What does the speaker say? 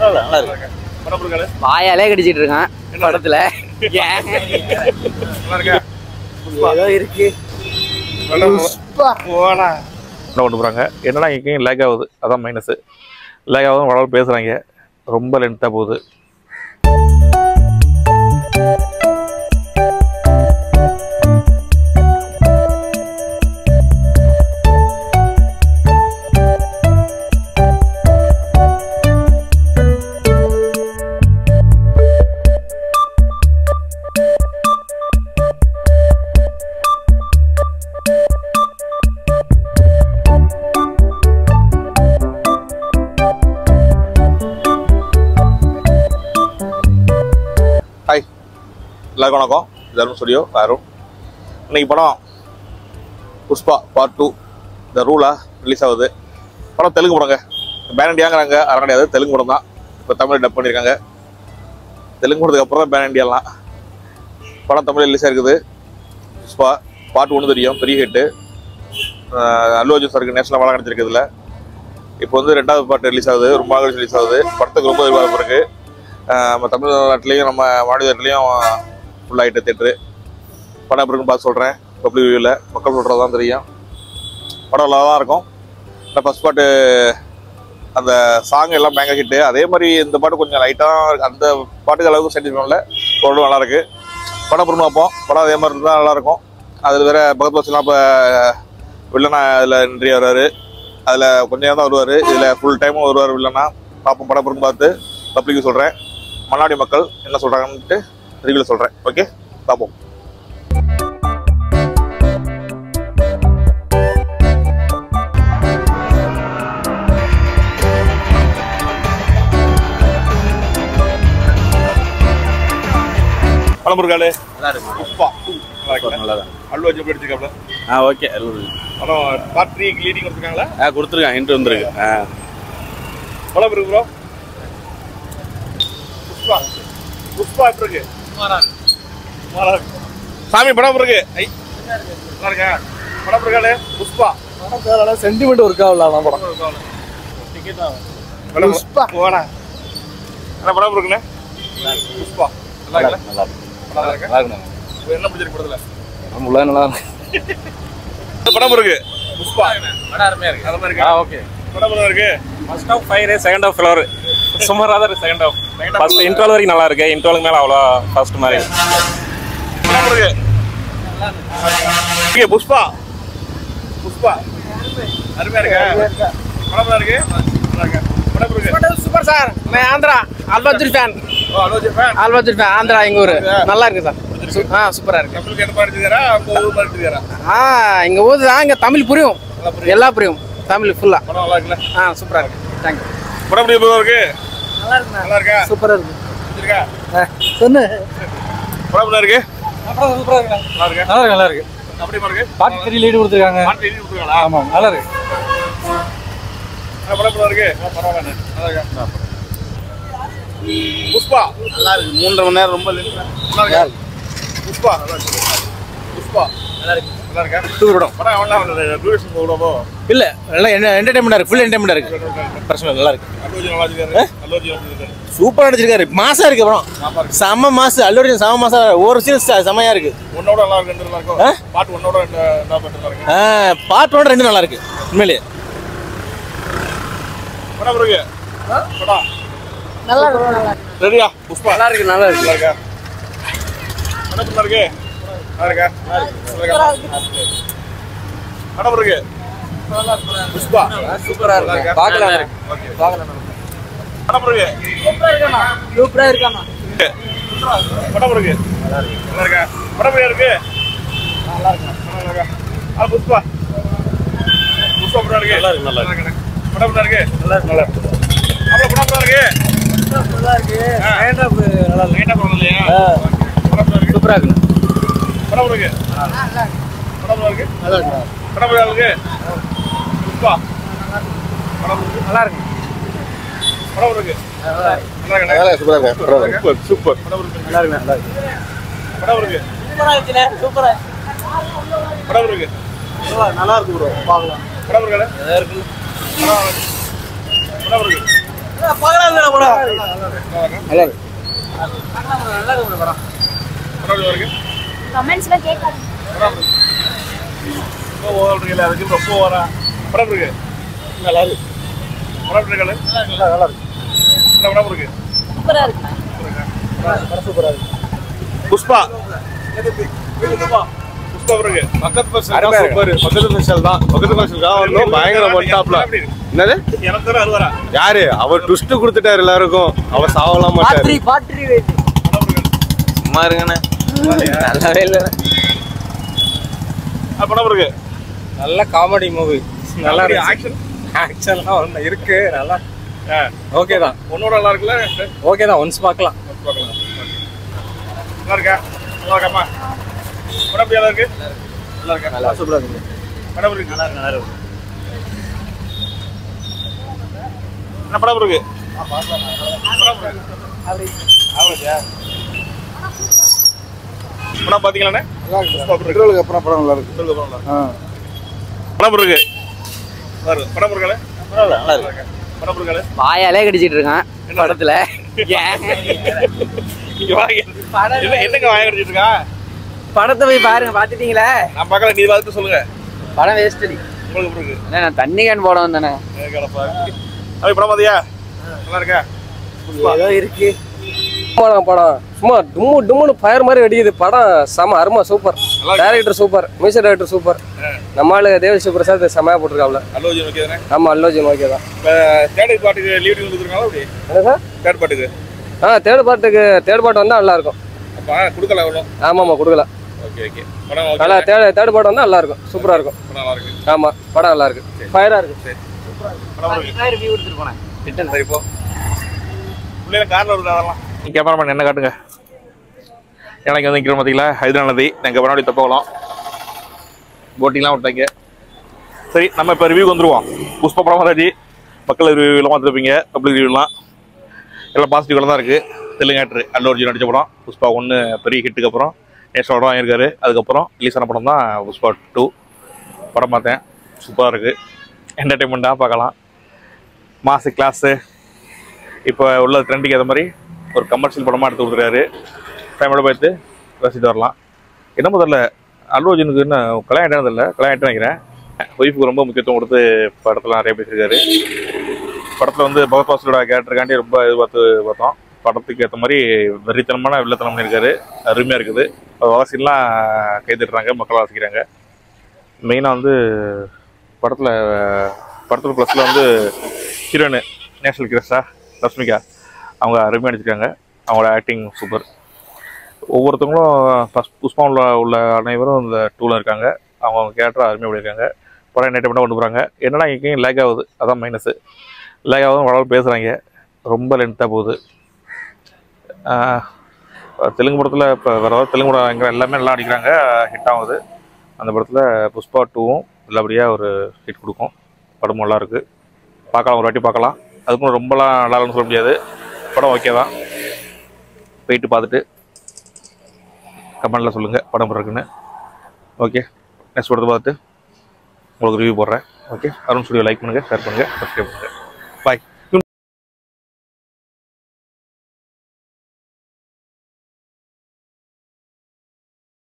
நல்லா இருக்கு. படம் இருக்காரு. வாயாலே கடிச்சிட்டு இருக்கான் படத்துல. நல்லா இருக்கா? ஏதோ இருக்கு. போடா. என்ன கொண்டு போறாங்க? என்னடா இங்கேயும் லேக் ஆகுது. அதான் மைனஸ். லேக் ஆகுது வளர பேசுறாங்க. ரொம்ப லென்த்தா போகுது. எல்லாருக்கும் வணக்கம். தர்ம ஸ்டுடியோ அருண். இன்னைக்கு படம் புஷ்பா பார்ட் 2 த ரூலா ரிலீஸ் ஆகுது. படம் தெலுங்கு படங்க. பேன் இண்டியாங்கிறாங்க, அரை கிடையாது, தெலுங்கு படம் தான். இப்போ தமிழ் டப் பண்ணியிருக்காங்க. தெலுங்கு படத்துக்கு அப்புறம் தான் பேன் இண்டியாலாம். படம் தமிழ் ரிலீஸ் ஆகிருக்குது. புஷ்பா பார்ட் 1 தெரியும், பெரிய ஹிட்டு. அல்லு அர்ஜுன் சாருக்கு நேஷனல் அவார்டு கிடைச்சிருக்குதுல. இப்போ வந்து 2வது பார்ட் ரிலீஸ் ஆகுது. ரொம்ப நாள் ரிலீஸ் ஆகுது. படத்துக்கு ரொம்ப எதிர்பார்ப்பு இருக்குது. நம்ம தமிழ்நாட்டிலையும் நம்ம மாநிலத்திலையும் ஃபுல்லாகிட்டு தேட்ரு. படம் எப்படி இருக்குன்னு பார்த்து சொல்கிறேன். பப்ளிக் வியூவில் மக்கள் சொல்கிறது தான் தெரியும். படம் நல்லா தான் இருக்கும். இந்த ஃபஸ்ட் பாட்டு அந்த சாங் எல்லாம் பேங்க ஹிட்டு. அதே மாதிரி இந்த பாட்டு கொஞ்சம் லைட்டாக அந்த பாட்டுக்கு அளவுக்கு சென்டிமெண்ட்டில் ஓரளவு நல்லாயிருக்கு. படம் பொருள் பார்ப்போம். படம் அதே மாதிரி இருந்தால் நல்லாயிருக்கும். அதில் வேறு பகத் பாஸ்லாம் இப்போ வில்லனா அதில் என்ட்ரி வர்றாரு. அதில் கொஞ்சம் நேரம் தான் வருவார். இதில் ஃபுல் டைமும் வருவார் வில்லனா. பார்ப்போம். படம் பொருள் பார்த்து பப்ளிக்கு சொல்கிறேன். மன்னாடி மக்கள் என்ன சொல்கிறாங்கன்ட்டு ரிவ்யூவில் சொல்கிறேன். ஓகே, பார்ப்போம். படம் இருக்காளு நல்லா இருக்கு. புஷ்பா நல்லா தான். அல்லு அர்ஜுன் எடுத்துக்காப்ல. ஓகே. படம் பார்ட் 3 லீடிங் கொடுத்துருக்காங்களா? கொடுத்துருக்காங்க. இன்ட்ரு வந்துருக்கு. படம் இருக்கு ப்ரோ. புஷ்பா புஷ்பா எப்படி இருக்கு? சாமி படம் இருக்கு. நல்லா இருக்கா? படம் இருக்காளே புஷ்பா. படம் சென்டிமெண்ட் ஒர்க் ஆகல. படம் புஷ்பா போடா. என்ன படம் இருக்குண்ணே? புஷ்பா நல்லா இருக்கா? நல்லா இருக்கு. நல்லா இருக்கு. என்ன பிடிச்சிருக்கு படத்துல? உள்ள நல்லா இருக்கு. படம் இருக்கு. புஷ்பா படம் அருமையா இருக்கு. அது மாதிரி இருக்கு. ஓகே. படம் இருக்கு. First half fire, second half flower. சுமாரா தான் இருக்கு. Second half. ஃபர்ஸ்ட் இன்ட்ரோல் வரைக்கும் நல்லா இருக்கு. இன்ட்ரோலுக்கு மேல அவ்வளோ ஃபர்ஸ்ட் மாதிரி படம் இருக்கு. ஓகே. புஷ்பா புஷ்பா அருமையா இருக்கு. படம் இருக்கு. நல்லா இருக்கு. படம் இருக்கு. Super sir. நான் ஆந்திரா அல்லு அர்ஜுன் ஃபேன். அல்லு அர்ஜுன் ஃபேன். அல்லு அர்ஜுன் ஃபேன். ஆந்திரா எங்க ஊரு. நல்லா இருக்கு சார். சூப்பரா இருக்கு. தமிழுக்கு என்ன பாட்டு இருக்கறா? உங்க ஊர் பாட்டு இருக்கறா? இங்க ஊர் தான். இங்க தமிழ் புரியும். எல்லாம் புரியும். தமிழ் ஃபுல்லா. படம் நல்லா இருக்குல? சூப்பரா இருக்கு. Thank you. படம் எப்படி இருக்கு? நல்லா இருக்கு. நல்லா இருக்கா? சூப்பரா இருக்கு. இருக்கா? சொன்னு. படம் நல்லா இருக்கு. படம் சூப்பரா இருக்கு. நல்லா இருக்கு. நல்லா இருக்கு. நல்லா இருக்கு. அப்படி பாருங்க. பாட்டு 3 லீட் கொடுத்திருக்காங்க. பாட்டு லீட் கொடுத்திருக்காங்களா? ஆமா. நல்லா இருக்கு. படம் நல்லா இருக்கு. பரவாயில்லை. நல்லா இருக்கா? புஷ்பா நல்லா இருக்கு. 3.5 மணி நேரம் ரொம்ப நல்லா இருக்கு. புஷ்பா நல்லா இருக்கு. புஷ்பா நல்லா இருக்கு. நல்லா இருக்கா? சூப்பர் படம். படம் எவ்வளவு டூரேஷன் போடுறப்போ இல்ல நல்லா என்டர்டைன்மெண்டா இருக்கு. ஃபுல் என்டர்டைன்மெண்டா இருக்கு. பிரச்சனை நல்லா இருக்கு. அல்லு அர்ஜுன் நல்லா இருக்காரு. அல்லு அர்ஜுன் சூப்பரா நடிச்சிருக்காரு. மாசா இருக்கு படம். செம்ம மாசு. அல்லு அர்ஜுன் செம்ம மாசா. ஒரு சீன் செமையா இருக்கு. ஒன்னோட நல்லா இருக்கு. ரெண்டு நல்லா இருக்கு. பார்ட் 1ஓட என்ன பாட்டு நல்லா இருக்கு? பார்ட் 1 2 நல்லா இருக்கு. உண்மையிலேயே படம் இருக்கு. படம் நல்லா இருக்கு. ரெடியா? புஷ்பா நல்லா இருக்கு. நல்லா இருக்கு. நல்லா இருக்கா? படம் நல்லா இருக்கு. நல்லா இருக்கா? நல்லா இருக்கு. படம் இருக்கு. புஷ்பா சூப்பரா இருக்கு. பார்க்கலாம். ஓகே பார்க்கலாம். படம் இருக்கு. சூப்பரா இருக்காமா? சூப்பரா இருக்காமா? படம் இருக்கு. நல்லா இருக்கு. நல்லா இருக்கா? படம் இருக்கு. நல்லா இருக்கு. நல்லா இருக்கா? புஷ்பா புஷ்பா படம் இருக்கு. நல்லா இருக்கு. நல்லா இருக்கு. படம் நல்லா இருக்கு. நல்லா இருக்கு. நல்லா இருக்கு. அப்ப படம் நல்லா இருக்கு. நல்லா இருக்கு. லைட்டா நல்லா இருக்கு. லைட்டா படம் இல்லையா? படம் நல்லா இருக்கு. சூப்பரா இருக்கு. படம் இருக்கு. நல்லா இருக்கு. படம் நல்லா இருக்கு. நல்லா இருக்கு. படம் நல்லா இருக்கு. புஷ்பா படம் நல்லா இருக்கு. படம் இருக்கு. நல்லா இருக்கு. நல்லா இருக்கு. சூப்பரா இருக்கு. Super super. படம் இருக்கு. நல்லா இருக்கு. நல்லா இருக்கு. படம் இருக்கு. சூப்பரா இருக்குல. சூப்பரா. படம் இருக்கு. நல்லா இருக்கு ப்ரோ. பார்க்கலாம். படம் இருக்குல? நல்லா இருக்கு. படம் இருக்கு. கமெண்ட்ஸ்ல கேட்காதீங்க. புஷ்பா யாரு அவர் ட்விஸ்ட் கொடுத்துட்டாரு எல்லாருக்கும். அவர் சாவலாம் மாட்டாரு. நல்ல காமெடி மூவி. நல்லா ஆக்ஷன் இருக்கு. நல்லா ஓகே தான். உன்னோட நல்லா இருக்குல்ல? ஓகே தான். ஒன்ஸ் பார்க்கலாம். நல்லா இருக்கா? நல்லா இருக்காமா? படம் எப்படி இருக்கு? நல்லா இருக்கா? நல்லா சூப்பரா இருக்கு. படம் இருக்கு. நல்லா இருக்கு. நல்லா இருக்கு. என்ன படம் இருக்கு? படம் பாத்தீங்களாண்ணே? அப்புறம் படம் நல்லா இருக்கு. படம் இருக்கு. படம் இருக்குல்ல? நல்லா இருக்கு. படம் இருக்குல்ல? வாயாலே கடிச்சிட்டு இருக்கான் படத்துல. என்னங்க வாய கடிச்சிட்டு இருக்கா? படத்தை போய் பாருங்க. பாத்துட்டீங்களா? நான் பார்க்கல. நீ பார்த்துட்டு சொல்லுங்க. படம் வேஸ்ட். உங்களுக்கு இருக்கு. நான் தண்ணி கேன் போட வந்தானே. படம் பாத்தியா? நல்லா இருக்கா? ஏதோ இருக்கு. படம் சும்மா டும்மு டும்முன்னு ஃபயர் மாதிரி வெடிக்குது. படம் செம அருமை. Super. Director super. Music director super. நம்ம ஆளு தேவஸ்ரீ பிரசாத் செமையா போட்டிருக்காப்ல. அல்லு அர்ஜுன் ஓகே தானே? ஆமா அல்லு அர்ஜுன் ஓகே தான். தேர்ட் பார்ட்டுக்கு லீவ் கொடுத்துருக்காங்களா அப்படி? என்ன சார்? தேர்ட் பார்ட்டுக்கு தேர்ட் பார்ட் வந்தா நல்லா இருக்கும். அப்ப கொடுக்கல அவ்வளோ. ஆமாமா கொடுக்கல. Okay okay. படம் நல்லா தேர்ட் பார்ட் வந்தா நல்லா இருக்கும். சூப்பரா இருக்கும். நல்லா இருக்கு. ஆமா படம் நல்லா இருக்கு. ஃபயரா இருக்கு. சரி. படம் இருக்கு. ரிவ்யூ கொடுத்துட்டு போனேன். ரிட்டன் சரி போ. உள்ளே கார்ல வருது அதெல்லாம். கேமராமேன் என்ன காட்டுங்க. எனக்கு வந்து நிற்கிறோம் பார்த்தீங்களா? ஹைதராபாத் நதி. நாங்கள் பண்ணாடி தப்போகலாம். போட்டிங்லாம் விட்டாங்க. சரி நம்ம இப்போ ரிவ்யூ வந்துடுவோம். புஷ்பா படம் வந்தாச்சு. மக்கள் ரிவ்யூலாம் பார்த்துருப்பீங்க. பப்ளிக் ரிவ்யூலாம் எல்லாம் பாசிட்டிவாக தான் இருக்குது. தெலுங்கு ஆக்டர் அல்லு அர்ஜுன் நடித்த படம் புஷ்பா 1 பெரிய ஹிட்டுக்கு அப்புறம் நேஷனல் அவார்டும் வாங்கியிருக்காரு. அதுக்கப்புறம் ரிலீஸ் ஆன படம் தான் புஷ்பா 2. படம் பார்த்தேன். சூப்பராக இருக்குது. என்டர்டெயின்மெண்ட்டாக பார்க்கலாம். மாசு கிளாஸு இப்போ உள்ள ட்ரெண்டுக்கு ஏற்ற மாதிரி ஒரு கமர்ஷியல் படமாக எடுத்து கொடுத்துருக்காரு. ஃபேமிலியோட பார்த்து ரசித்து வரலாம். என்ன முதல்ல அல்லு அர்ஜுனுக்கு இன்னும் கல்யாணம் ஆகிட்டதில்ல. கல்யாணம் ஆகிட்டு நினைக்கிறேன். ஒய்ஃபுக்கு ரொம்ப முக்கியத்துவம் கொடுத்து படத்தில் நிறைய பேசியிருக்காரு. படத்தில் வந்து பகத் வாசலோட கேரக்டருக்காண்டி ரொம்ப பார்த்தோம். படத்துக்கு ஏற்ற மாதிரி வெறித்தனமான வில்லத்தனம் பண்ணியிருக்காரு. அருமையாக இருக்குது. வாசிலாம் கைதிடுறாங்க. மக்கள் வாசிக்கிறாங்க. மெயினாக வந்து படத்தில் ப்ளஸில் வந்து ஹீரோயின் நேஷனல் கிரஷா ரஷ்மிகா அவங்க அருமையாக நடிச்சிருக்காங்க. அவங்களோட ஆக்டிங் சூப்பர். ஒவ்வொருத்தவங்களும் ஃபஸ்ட் புஷ்பாவில் உள்ள அனைவரும் இந்த 2ல் இருக்காங்க. அவங்க கேரக்டராக அருமையாக பண்ணியிருக்காங்க. படம் என்டர்டெயின்மெண்ட்டாக கொண்டு போகிறாங்க. என்னன்னா எங்கேயும் லேக் ஆகுது. அதான் மைனஸு. லேக் ஆகுதுன்னு வளர்ந்து பேசுகிறாங்க. ரொம்ப லென்த்தாக போகுது. தெலுங்கு படத்தில் இப்போ வேறு ஏதாவது தெலுங்கு படம் எங்கே எல்லாமே நல்லா அடிக்கிறாங்க. ஹிட் ஆகுது. அந்த படத்தில் புஷ்பா 2வும் நல்லபடியாக ஒரு ஹிட் கொடுக்கும். படம் நல்லா இருக்குது. பார்க்கலாம். ஒரு வாட்டி பார்க்கலாம். அதுக்கும் ரொம்பலாம் நல்லா இல்லைன்னு சொல்ல முடியாது. படம் ஓகே தான். போயிட்டு பார்த்துட்டு கமெண்டில் சொல்லுங்கள் படம் இருக்குன்னு. ஓகே. நெக்ஸ்ட் படத்தை பார்த்துட்டு உங்களுக்கு ரிவ்யூ போடுறேன். ஓகே. அருண் ஸ்டுடியோ லைக் பண்ணுங்கள், ஷேர் பண்ணுங்கள், சப்ஸ்கிரைப் பண்ணுங்கள்.